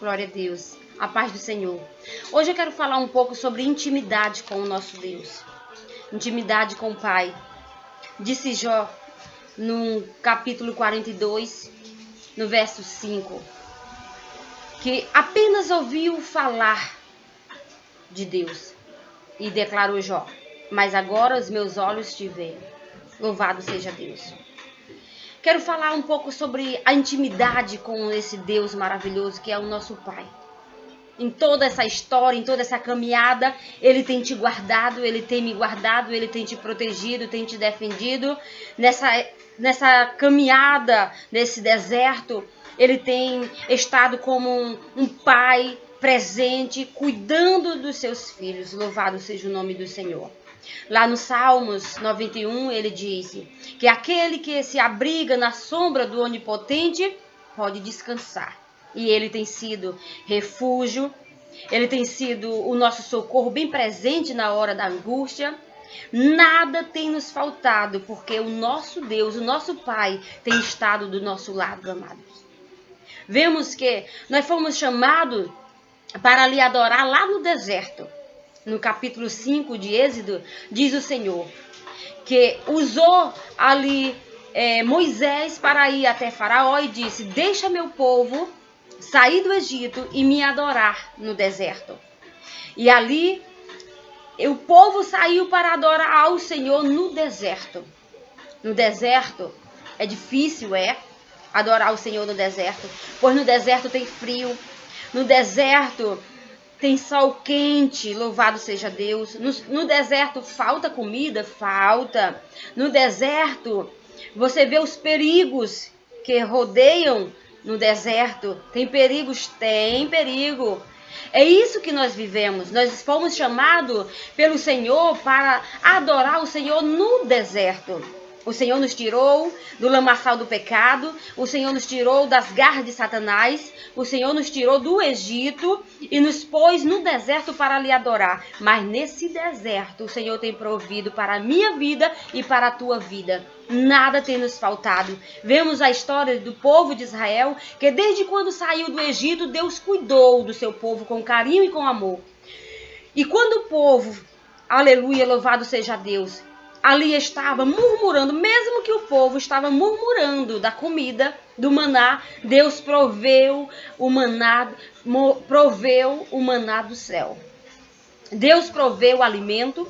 Glória a Deus. A paz do Senhor. Hoje eu quero falar um pouco sobre intimidade com o nosso Deus. Intimidade com o Pai. Disse Jó, no capítulo 42, no verso 5, que apenas ouviu falar de Deus. E declarou Jó, mas agora os meus olhos te veem. Louvado seja Deus. Quero falar um pouco sobre a intimidade com esse Deus maravilhoso que é o nosso Pai. Em toda essa história, em toda essa caminhada, Ele tem te guardado, Ele tem me guardado, Ele tem te protegido, tem te defendido. Nessa caminhada, nesse deserto, Ele tem estado como um pai presente, cuidando dos seus filhos. Louvado seja o nome do Senhor. Lá no Salmos 91, ele disse que aquele que se abriga na sombra do Onipotente pode descansar. E ele tem sido refúgio, ele tem sido o nosso socorro bem presente na hora da angústia. Nada tem nos faltado, porque o nosso Deus, o nosso Pai, tem estado do nosso lado, amados. Vemos que nós fomos chamados para lhe adorar lá no deserto. No capítulo 5 de Êxodo, diz o Senhor que usou ali Moisés para ir até Faraó e disse: deixa meu povo sair do Egito e me adorar no deserto. E ali o povo saiu para adorar ao Senhor no deserto. No deserto é difícil, adorar o Senhor no deserto, pois no deserto tem frio, no deserto tem sol quente, louvado seja Deus. No deserto falta comida? Falta. No deserto você vê os perigos que rodeiam no deserto. Tem perigos? Tem perigo. É isso que nós vivemos. Nós fomos chamados pelo Senhor para adorar o Senhor no deserto. O Senhor nos tirou do lamaçal do pecado, o Senhor nos tirou das garras de Satanás, o Senhor nos tirou do Egito e nos pôs no deserto para lhe adorar. Mas nesse deserto o Senhor tem provido para a minha vida e para a tua vida. Nada tem nos faltado. Vemos a história do povo de Israel, que desde quando saiu do Egito, Deus cuidou do seu povo com carinho e com amor. E quando o povo, aleluia, louvado seja Deus, ali estava murmurando, mesmo que o povo estava murmurando da comida, do maná, Deus proveu o maná do céu. Deus proveu o alimento,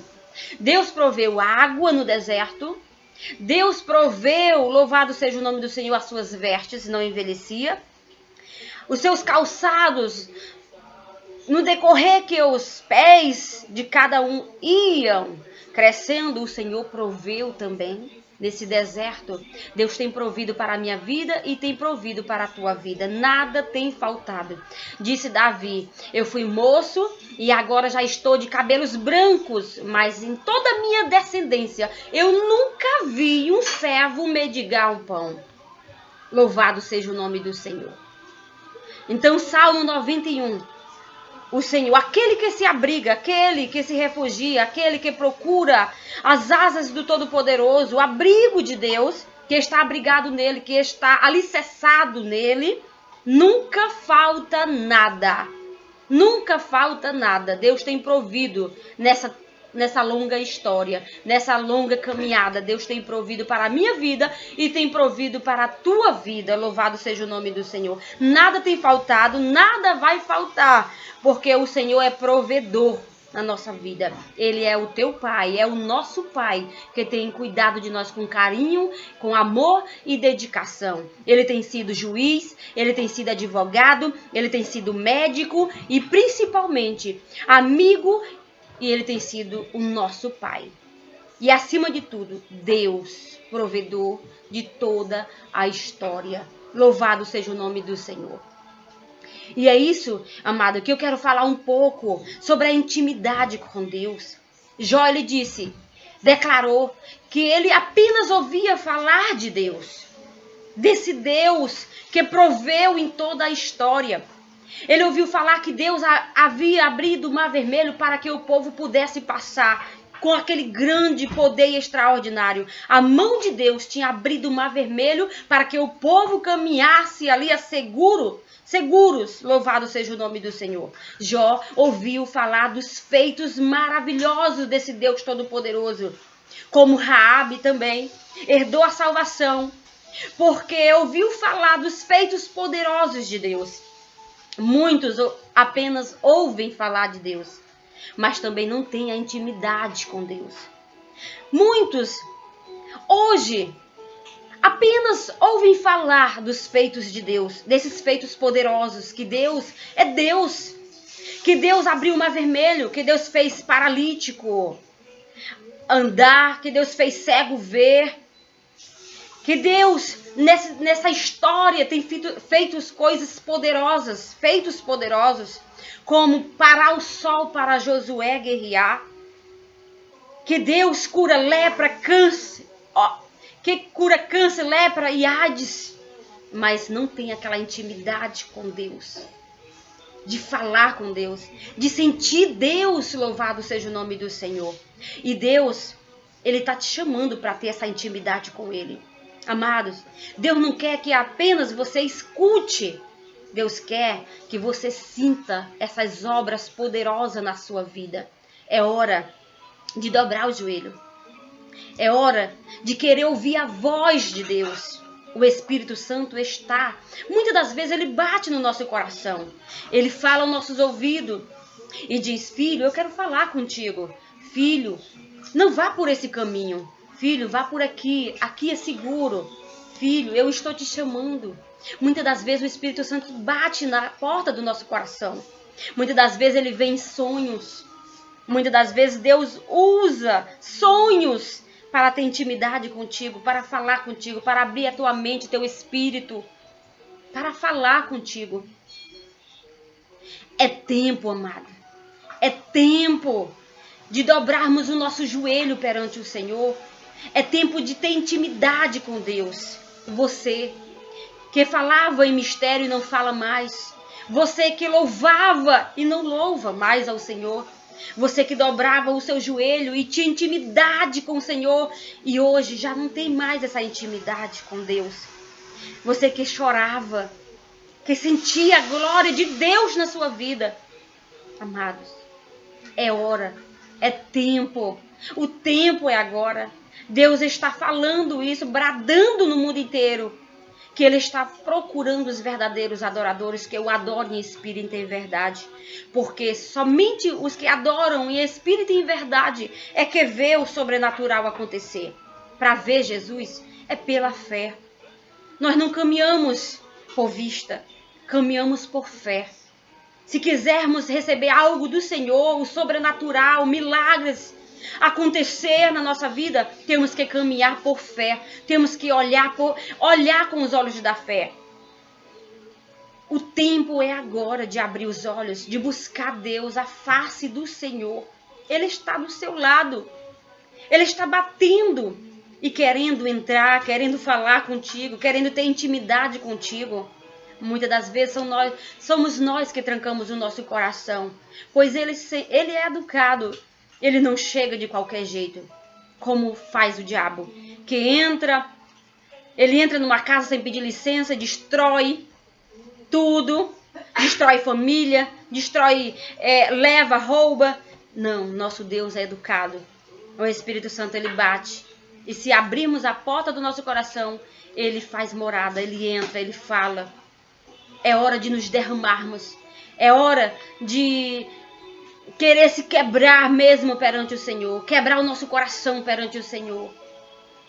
Deus proveu água no deserto, Deus proveu, louvado seja o nome do Senhor, as suas vestes, não envelhecia, os seus calçados, no decorrer que os pés de cada um iam crescendo, o Senhor proveu também nesse deserto. Deus tem provido para a minha vida e tem provido para a tua vida. Nada tem faltado. Disse Davi: eu fui moço e agora já estou de cabelos brancos, mas em toda a minha descendência eu nunca vi um servo mendigar um pão. Louvado seja o nome do Senhor. Então, Salmo 91. O Senhor, aquele que se abriga, aquele que se refugia, aquele que procura as asas do Todo-Poderoso, o abrigo de Deus, que está abrigado nele, que está alicerçado nele, nunca falta nada. Nunca falta nada. Deus tem provido nessa longa história, nessa longa caminhada. Deus tem provido para a minha vida e tem provido para a tua vida. Louvado seja o nome do Senhor. Nada tem faltado, nada vai faltar, porque o Senhor é provedor na nossa vida. Ele é o teu Pai, é o nosso Pai, que tem cuidado de nós com carinho, com amor e dedicação. Ele tem sido juiz, ele tem sido advogado, ele tem sido médico e principalmente amigo. E ele tem sido o nosso Pai. E acima de tudo, Deus, provedor de toda a história. Louvado seja o nome do Senhor. E é isso, amado, que eu quero falar um pouco sobre a intimidade com Deus. Jó, ele declarou que ele apenas ouvia falar de Deus. Desse Deus que proveu em toda a história. Ele ouviu falar que Deus havia abrido o Mar Vermelho para que o povo pudesse passar com aquele grande poder extraordinário. A mão de Deus tinha abrido o Mar Vermelho para que o povo caminhasse ali seguro, seguros, louvado seja o nome do Senhor. Jó ouviu falar dos feitos maravilhosos desse Deus Todo-Poderoso, como Raabe também herdou a salvação, porque ouviu falar dos feitos poderosos de Deus. Muitos apenas ouvem falar de Deus, mas também não têm a intimidade com Deus. Muitos hoje apenas ouvem falar dos feitos de Deus, desses feitos poderosos, que Deus é Deus, que Deus abriu o mar vermelho, que Deus fez paralítico andar, que Deus fez cego ver, que Deus nessa história tem feito coisas poderosas, feitos poderosos, como parar o sol para Josué guerrear, que Deus cura lepra, câncer, que cura câncer, lepra e AIDS, mas não tem aquela intimidade com Deus, de falar com Deus, de sentir Deus, louvado seja o nome do Senhor. E Deus, Ele está te chamando para ter essa intimidade com Ele. Amados, Deus não quer que apenas você escute, Deus quer que você sinta essas obras poderosas na sua vida. É hora de dobrar o joelho. É hora de querer ouvir a voz de Deus. O Espírito Santo está. Muitas das vezes ele bate no nosso coração. Ele fala aos nossos ouvidos e diz: filho, eu quero falar contigo. Filho, não vá por esse caminho. Filho, vá por aqui. Aqui é seguro. Filho, eu estou te chamando. Muitas das vezes o Espírito Santo bate na porta do nosso coração. Muitas das vezes ele vem em sonhos. Muitas das vezes Deus usa sonhos para ter intimidade contigo, para falar contigo, para abrir a tua mente, teu espírito, para falar contigo. É tempo, amado. É tempo de dobrarmos o nosso joelho perante o Senhor. É tempo de ter intimidade com Deus. Você que falava em mistério e não fala mais. Você que louvava e não louva mais ao Senhor. Você que dobrava o seu joelho e tinha intimidade com o Senhor e hoje já não tem mais essa intimidade com Deus. Você que chorava, que sentia a glória de Deus na sua vida. Amados, é hora, é tempo. O tempo é agora. Deus está falando isso, bradando no mundo inteiro, que Ele está procurando os verdadeiros adoradores que o adorem em espírito e em verdade. Porque somente os que adoram em espírito e em verdade é que vê o sobrenatural acontecer. Para ver Jesus é pela fé. Nós não caminhamos por vista, caminhamos por fé. Se quisermos receber algo do Senhor, o sobrenatural, milagres acontecer na nossa vida, temos que caminhar por fé, temos que olhar com os olhos da fé. O tempo é agora de abrir os olhos, de buscar Deus, a face do Senhor. Ele está do seu lado, Ele está batendo e querendo entrar, querendo falar contigo, querendo ter intimidade contigo. Muitas das vezes somos nós que trancamos o nosso coração, pois ele é educado. Ele não chega de qualquer jeito, como faz o diabo, que ele entra numa casa sem pedir licença, destrói tudo, destrói família, leva, rouba. Não, nosso Deus é educado. O Espírito Santo, ele bate. E se abrirmos a porta do nosso coração, ele faz morada, ele entra, ele fala. É hora de nos derramarmos. É hora de querer se quebrar mesmo perante o Senhor. Quebrar o nosso coração perante o Senhor.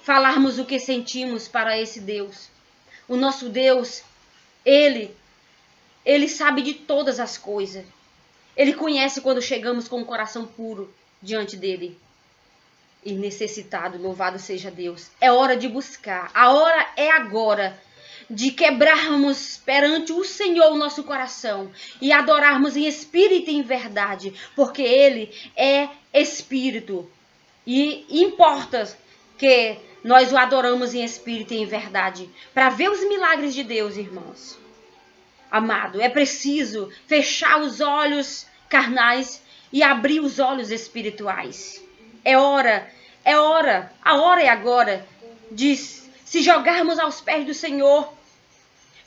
Falarmos o que sentimos para esse Deus. O nosso Deus, Ele sabe de todas as coisas. Ele conhece quando chegamos com o coração puro diante dEle. E necessitado, louvado seja Deus. É hora de buscar. A hora é agora de quebrarmos perante o Senhor o nosso coração e adorarmos em espírito e em verdade, porque Ele é espírito e importa que nós o adoramos em espírito e em verdade para ver os milagres de Deus, irmãos. Amado, é preciso fechar os olhos carnais e abrir os olhos espirituais. A hora é agora de se jogarmos aos pés do Senhor,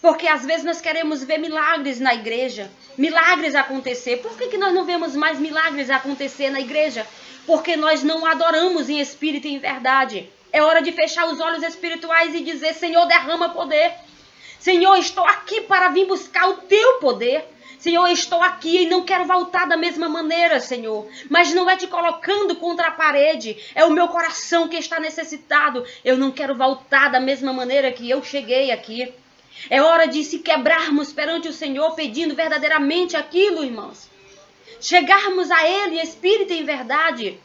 Porque às vezes nós queremos ver milagres na igreja, milagres acontecer. Por que nós não vemos mais milagres acontecer na igreja? Porque nós não adoramos em espírito e em verdade. É hora de fechar os olhos espirituais e dizer: Senhor, derrama poder. Senhor, estou aqui para vir buscar o teu poder. Senhor, estou aqui e não quero voltar da mesma maneira, Senhor. Mas não é te colocando contra a parede. É o meu coração que está necessitado. Eu não quero voltar da mesma maneira que eu cheguei aqui. É hora de se quebrarmos perante o Senhor, pedindo verdadeiramente aquilo, irmãos. Chegarmos a Ele em espírito e em verdade,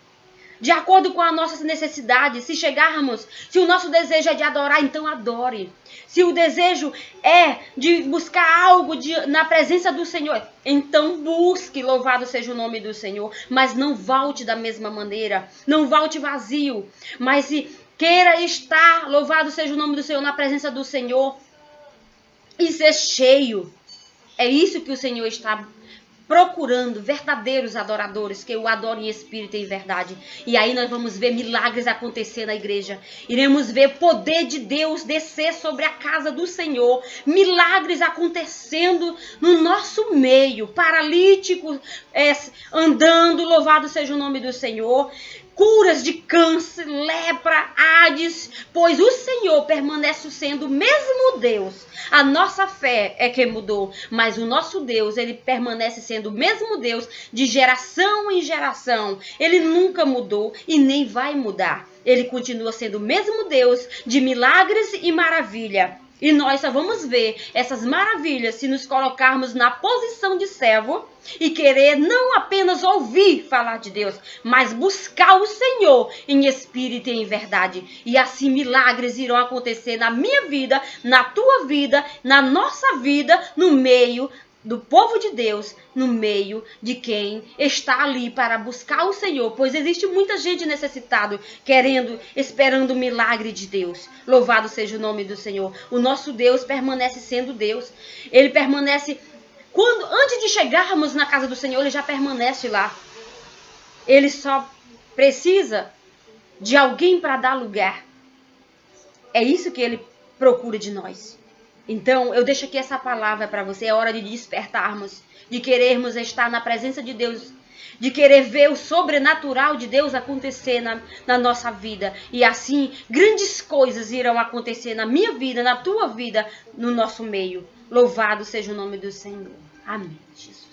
de acordo com a nossa necessidade. Se chegarmos, se o nosso desejo é de adorar, então adore. Se o desejo é de buscar algo na presença do Senhor, então busque, louvado seja o nome do Senhor. Mas não volte da mesma maneira, não volte vazio, mas se queira estar, louvado seja o nome do Senhor, na presença do Senhor, e ser cheio. É isso que o Senhor está procurando, verdadeiros adoradores, que o adorem em espírito e em verdade. E aí nós vamos ver milagres acontecer na igreja. Iremos ver poder de Deus descer sobre a casa do Senhor. Milagres acontecendo no nosso meio. Paralíticos andando, louvado seja o nome do Senhor. Curas de câncer, lepra, AIDS, pois o Senhor permanece sendo o mesmo Deus. A nossa fé é que mudou, mas o nosso Deus, ele permanece sendo o mesmo Deus de geração em geração. Ele nunca mudou e nem vai mudar. Ele continua sendo o mesmo Deus de milagres e maravilha. E nós só vamos ver essas maravilhas se nos colocarmos na posição de servo e querer não apenas ouvir falar de Deus, mas buscar o Senhor em espírito e em verdade. E assim milagres irão acontecer na minha vida, na tua vida, na nossa vida, no meio do povo de Deus, no meio de quem está ali para buscar o Senhor, pois existe muita gente necessitada, esperando o milagre de Deus. Louvado seja o nome do Senhor. O nosso Deus permanece sendo Deus. Ele permanece, antes de chegarmos na casa do Senhor, ele já permanece lá. Ele só precisa de alguém para dar lugar. É isso que ele procura de nós. Então, eu deixo aqui essa palavra para você. É hora de despertarmos, de querermos estar na presença de Deus, de querer ver o sobrenatural de Deus acontecer na nossa vida. E assim, grandes coisas irão acontecer na minha vida, na tua vida, no nosso meio. Louvado seja o nome do Senhor. Amém, Jesus.